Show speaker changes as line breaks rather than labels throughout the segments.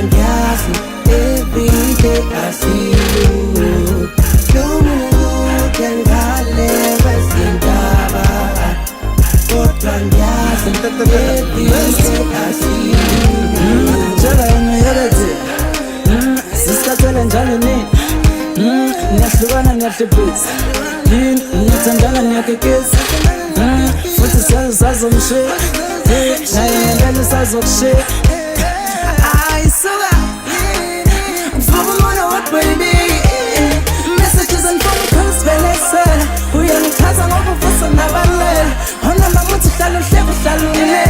ngiyazi every day I see you. Nomude ngale kwezindaba, kodwa ngiyazi every day I see you.
Njalo ngiyeleze sisatshela njalo nini ngiyahlukana ngiyahlephisa yini ngiyathandana ngiyakekeza futhi sazomshaya naye ngempela sazokushaya ayisuka mfumo mona what baby messages and phone calls belesela uyangichaza ngoba uvusa nabalela onama muthi hlala uhleka uhlala unile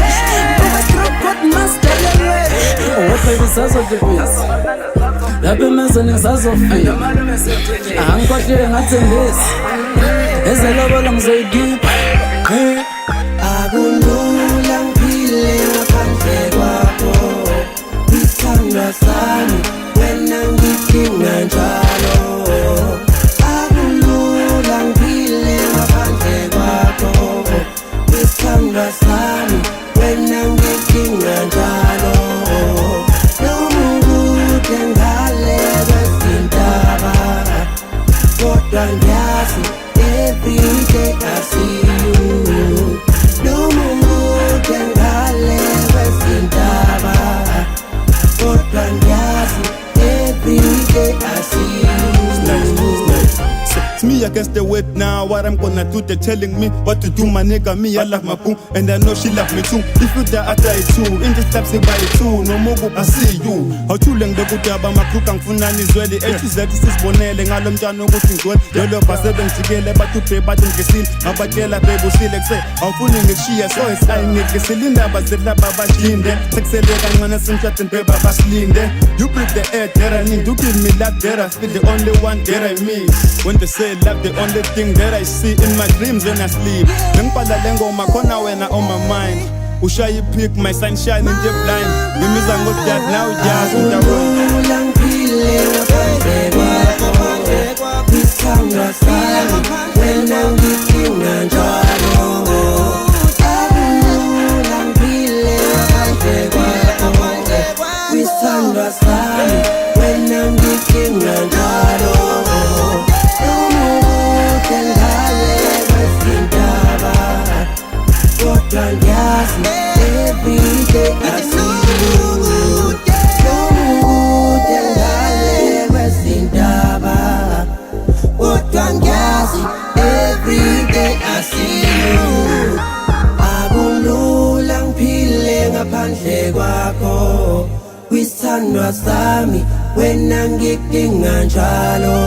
buka stroke god master what baby sazodivisa lapha emezweni ngisazofika angikhohlile ngathembisa ezelobolo ngizoyikhipha
akulula ngiphile ngaphandle kwakho isithandwa sami wena ngidinga njalo akulula ngiphile ngaphandle kwakho isithandwa sami wena ngidinga njalo nomude ngale kwezindaba kodwa ngiyazi every day I see you. Nomude ngale kwezindaba kodwa ngiyazi every day I see you.
It's me against the weight now. What I'm gonna do, they're telling me what to do, my nigga. Me, I love my boo, and I know she love me too. If you die, I die too. In this type, say bye too. No more go, I see you. How to leng the good job, my crew can find any zwelly. A to Z, this is bonelli. Ngalom jano go think well. Yolo passe them together, but to pay, but don't get seen. Abatela baby, see like say. I'm pulling the she so it's I need the cylinder, but the lava bashinde. Sexy leg, I'm gonna sing chat and paper baslinde. You breathe the air that I need. You give me that that I feel the only one that I miss. When they say love, the only thing that I see in my dreams when I sleep. Nengpala lengo makona when I on my mind. Usha you pick my sunshine in the blind. You miss and got that now just in the world.
Lang pile ngaphandle kwakho isithandwa sami wena ngidinga njalo akulula ngiphile ngaphandle kwakho isithandwa sami wena ngidinga njalo nomude ngale kwezindaba kodwa ngiyazi every day I see you. Nomude ngale kwezindaba kodwa ngiyazi every day I see you. Akulula ngiphile ngaphandle kwakho kwisithandwa sami wena ngidinga njalo